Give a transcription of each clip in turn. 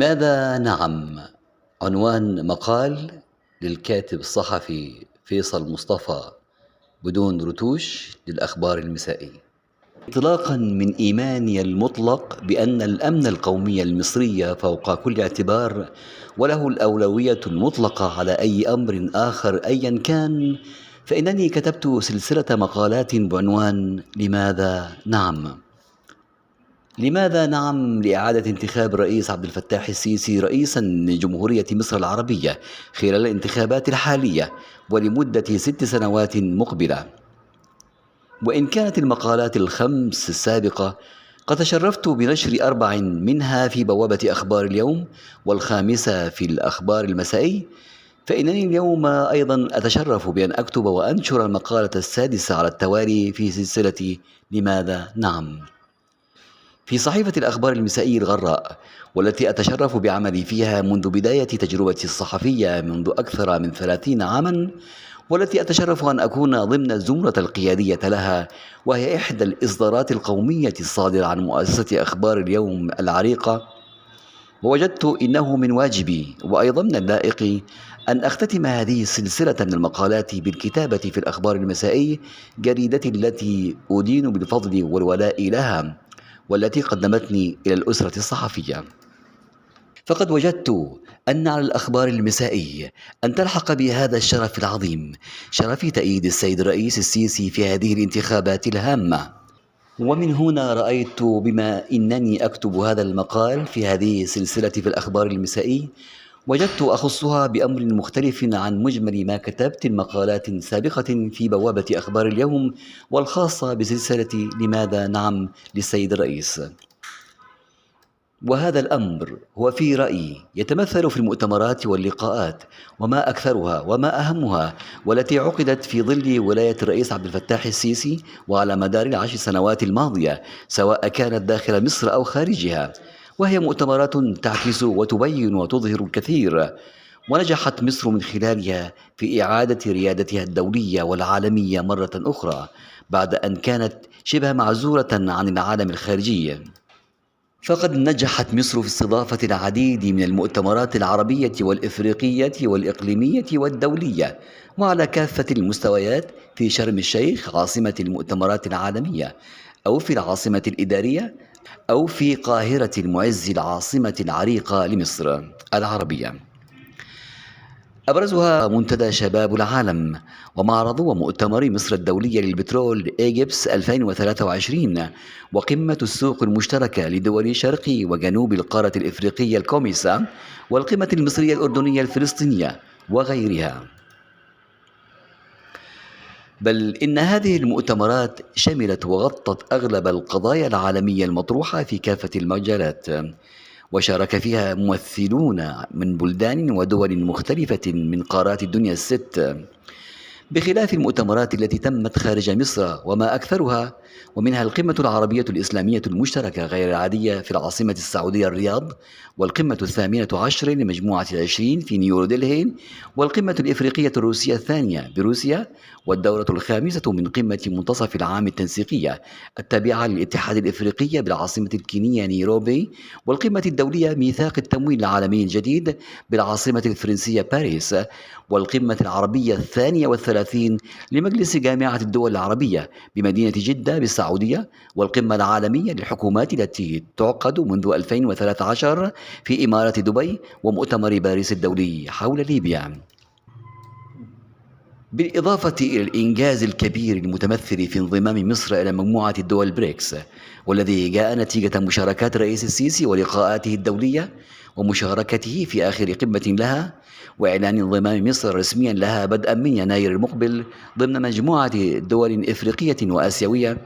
لماذا نعم؟ عنوان مقال للكاتب الصحفي فيصل مصطفى بدون رتوش للأخبار المسائي. انطلاقا من إيماني المطلق بأن الأمن القومي المصري فوق كل اعتبار، وله الأولوية المطلقة على أي أمر آخر أيا كان، فإنني كتبت سلسلة مقالات بعنوان لماذا نعم؟ لماذا نعم لإعادة انتخاب الرئيس عبد الفتاح السيسي رئيسا لجمهورية مصر العربية خلال الانتخابات الحالية ولمدة 6 سنوات مقبلة؟ وإن كانت المقالات الخمس السابقة قد تشرفت بنشر 4 منها في بوابة أخبار اليوم والخامسة في الأخبار المسائي، فإنني اليوم أيضا أتشرف بأن أكتب وأنشر المقالة السادسة على التوالي في سلسلة لماذا نعم في صحيفة الأخبار المسائي الغراء، والتي أتشرف بعملي فيها منذ بداية تجربتي الصحفية منذ أكثر من 30 عاما، والتي أتشرف أن أكون ضمن الزمرة القيادية لها، وهي إحدى الإصدارات القومية الصادرة عن مؤسسة أخبار اليوم العريقة. ووجدت إنه من واجبي وأيضا من اللائق أن أختتم هذه السلسلة من المقالات بالكتابة في الأخبار المسائي، جريدتي التي أدين بالفضل والولاء لها، والتي قدمتني إلى الأسرة الصحفية. فقد وجدت أن على الأخبار المسائي أن تلحق بهذا الشرف العظيم، شرف تأييد السيد الرئيس السيسي في هذه الانتخابات الهامة. ومن هنا رأيت بما إنني أكتب هذا المقال في هذه السلسلة في الأخبار المسائي، وجدت أخصها بأمر مختلف عن مجمل ما كتبت المقالات سابقة في بوابة أخبار اليوم والخاصة بسلسلة لماذا نعم للسيد الرئيس. وهذا الأمر هو في رأيي يتمثل في المؤتمرات واللقاءات، وما أكثرها وما أهمها، والتي عقدت في ظل ولاية الرئيس عبد الفتاح السيسي وعلى مدار ال10 سنوات الماضية، سواء كانت داخل مصر أو خارجها، وهي مؤتمرات تعكس وتبين وتظهر الكثير، ونجحت مصر من خلالها في إعادة ريادتها الدولية والعالمية مرة أخرى بعد أن كانت شبه معزولة عن العالم الخارجي. فقد نجحت مصر في استضافة العديد من المؤتمرات العربية والإفريقية والإقليمية والدولية، وعلى كافة المستويات، في شرم الشيخ عاصمة المؤتمرات العالمية، أو في العاصمة الإدارية، أو في قاهرة المعز العاصمة العريقة لمصر العربية. أبرزها منتدى شباب العالم ومعرض ومؤتمر مصر الدولي للبترول إيجيبس 2023، وقمة السوق المشتركة لدول شرق وجنوب القارة الإفريقية الكوميسا، والقمة المصرية الأردنية الفلسطينية وغيرها. بل إن هذه المؤتمرات شملت وغطت أغلب القضايا العالمية المطروحة في كافة المجالات، وشارك فيها ممثلون من بلدان ودول مختلفة من قارات الدنيا ال6، بخلاف المؤتمرات التي تمت خارج مصر وما أكثرها، ومنها القمة العربية الإسلامية المشتركة غير العادية في العاصمة السعودية الرياض، والقمة 18 لمجموعة 20 في نيودلهي، والقمة الإفريقية الروسية الثانية بروسيا، والدورة 5 من قمة منتصف العام التنسيقية التابعة للاتحاد الإفريقي بالعاصمة الكينية نيروبي، والقمة الدولية ميثاق التمويل العالمي الجديد بالعاصمة الفرنسية باريس، والقمة العربية 32 لمجلس جامعة الدول العربية بمدينة جدة بالسعودية، والقمة العالمية للحكومات التي تعقد منذ 2013 في إمارة دبي، ومؤتمر باريس الدولي حول ليبيا. بالإضافة إلى الإنجاز الكبير المتمثل في انضمام مصر إلى مجموعة الدول بريكس، والذي جاء نتيجة مشاركات الرئيس السيسي ولقاءاته الدولية ومشاركته في آخر قمة لها، وإعلان انضمام مصر رسميا لها بدءا من يناير المقبل ضمن مجموعة دول إفريقية وآسيوية.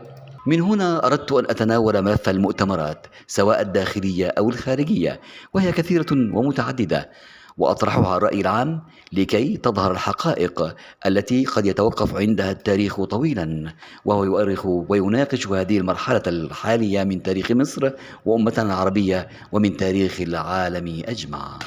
من هنا أردت أن أتناول ملف المؤتمرات سواء الداخلية أو الخارجية، وهي كثيرة ومتعددة، وأطرحها الرأي العام لكي تظهر الحقائق التي قد يتوقف عندها التاريخ طويلا، وهو يؤرخ ويناقش هذه المرحلة الحالية من تاريخ مصر وأمتنا العربية ومن تاريخ العالم أجمع.